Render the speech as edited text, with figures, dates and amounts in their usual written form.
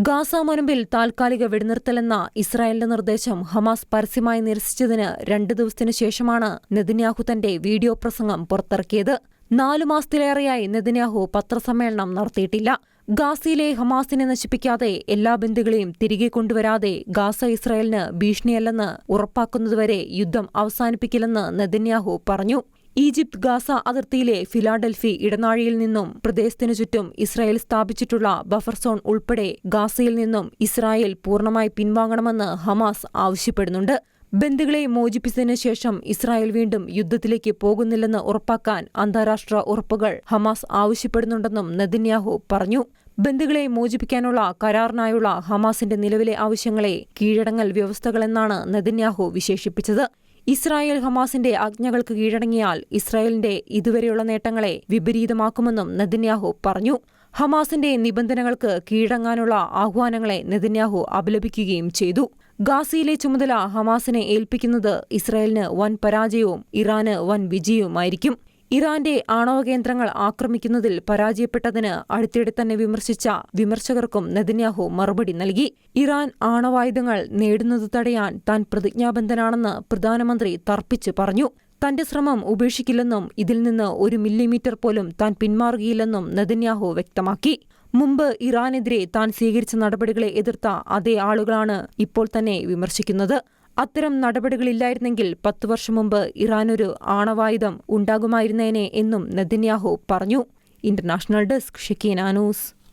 Gaza മുനമ്പിൽ താൽക്കാലിക വെടിനിർത്തലെന്ന ഇസ്രായേലിന്റെ നിർദ്ദേശം ഹമാസ് പരസ്യമായി നിരസിച്ചതിന് 2 ദിവസത്തിനു ശേഷമാണ് നെതന്യാഹു തന്റെ വീഡിയോ പ്രസംഗം പുറത്തിറക്കിയത്. 4 മാസത്തിലേറെയായി നെതന്യാഹു പത്രസമ്മേളനം നടത്തിയിട്ടില്ല. ഗാസയിലെ ഹമാസിനെ നശിപ്പിക്കാതെ എല്ലാ ബന്ദികളെയും തിരികെ കൊണ്ടുവരാതെ ഗാസ ഇസ്രായേലിന് ഭീഷണിയല്ലെന്ന് ഉറപ്പാക്കുന്നതുവരെ യുദ്ധം അവസാനിപ്പിക്കില്ലെന്ന് നെതന്യാഹു പറഞ്ഞു. ഈജിപ്ത് ഗാസ അതിർത്തിയിലെ ഫിലാഡൽഫി ഇടനാഴിയിൽ നിന്നും പ്രദേശത്തിനു ചുറ്റും ഇസ്രായേൽ സ്ഥാപിച്ചിട്ടുള്ള ബഫർ സോൺ ഉൾപ്പെടെ ഗാസയിൽ നിന്നും ഇസ്രായേൽ പൂർണ്ണമായി പിൻവാങ്ങണമെന്ന് ഹമാസ് ആവശ്യപ്പെടുന്നുണ്ട്. ബന്ദികളെ മോചിപ്പിച്ചതിനു ശേഷം ഇസ്രായേൽ വീണ്ടും യുദ്ധത്തിലേക്ക് പോകുന്നില്ലെന്ന് ഉറപ്പാക്കാൻ അന്താരാഷ്ട്ര ഉറപ്പുകൾ ഹമാസ് ആവശ്യപ്പെടുന്നുണ്ടെന്നും നെതന്യാഹു പറഞ്ഞു. ബന്ദികളെ മോചിപ്പിക്കാനുള്ള കരാറിനായുള്ള ഹമാസിന്റെ നിലവിലെ ആവശ്യങ്ങളെ കീഴടങ്ങൽ വ്യവസ്ഥകളെന്നാണ് നെതന്യാഹു വിശേഷിപ്പിച്ചത്. ഇസ്രായേൽ ഹമാസിന്റെ ആജ്ഞകൾക്ക് കീഴടങ്ങിയാൽ ഇസ്രായേലിന്റെ ഇതുവരെയുള്ള നേട്ടങ്ങളെ വിപരീതമാക്കുമെന്നും നെതന്യാഹു പറഞ്ഞു. ഹമാസിന്റെ നിബന്ധനകൾക്ക് കീഴടങ്ങാനുള്ള ആഹ്വാനങ്ങളെ നെതന്യാഹു അപലപിക്കുകയും ചെയ്തു. ഗാസയിലെ ചുമതല ഹമാസിനെ ഏൽപ്പിക്കുന്നത് ഇസ്രായേലിന് വൻ പരാജയവും ഇറാന് വൻ വിജയവുമായിരിക്കും. ഇറാന്റെ ആണവ കേന്ദ്രങ്ങൾ ആക്രമിക്കുന്നതിൽ പരാജയപ്പെട്ടതിന് അടുത്തിടെ തന്നെ വിമർശിച്ച വിമർശകർക്കും നെതന്യാഹു മറുപടി നൽകി. ഇറാൻ ആണവായുധങ്ങൾ നേടുന്നത് തടയാൻ താൻ പ്രതിജ്ഞാബദ്ധനാണെന്ന് പ്രധാനമന്ത്രി തർപ്പിച്ച് പറഞ്ഞു. തന്റെ ശ്രമം ഉപേക്ഷിക്കില്ലെന്നും ഇതിൽ നിന്ന് 1 മില്ലിമീറ്റർ പോലും താൻ പിന്മാറുകയില്ലെന്നും നെതന്യാഹു വ്യക്തമാക്കി. മുമ്പ് ഇറാനെതിരെ താൻ സ്വീകരിച്ച നടപടികളെ എതിർത്ത അതേ ആളുകളാണ് ഇപ്പോൾ തന്നെ വിമർശിക്കുന്നത്. അത്തരം നടപടികളില്ലായിരുന്നെങ്കിൽ 10 വർഷം മുമ്പ് ഇറാനൊരു ആണവായുധം ഉണ്ടാകുമായിരുന്നേനെ എന്നും നെതന്യാഹു പറഞ്ഞു. International desk Shekinah news.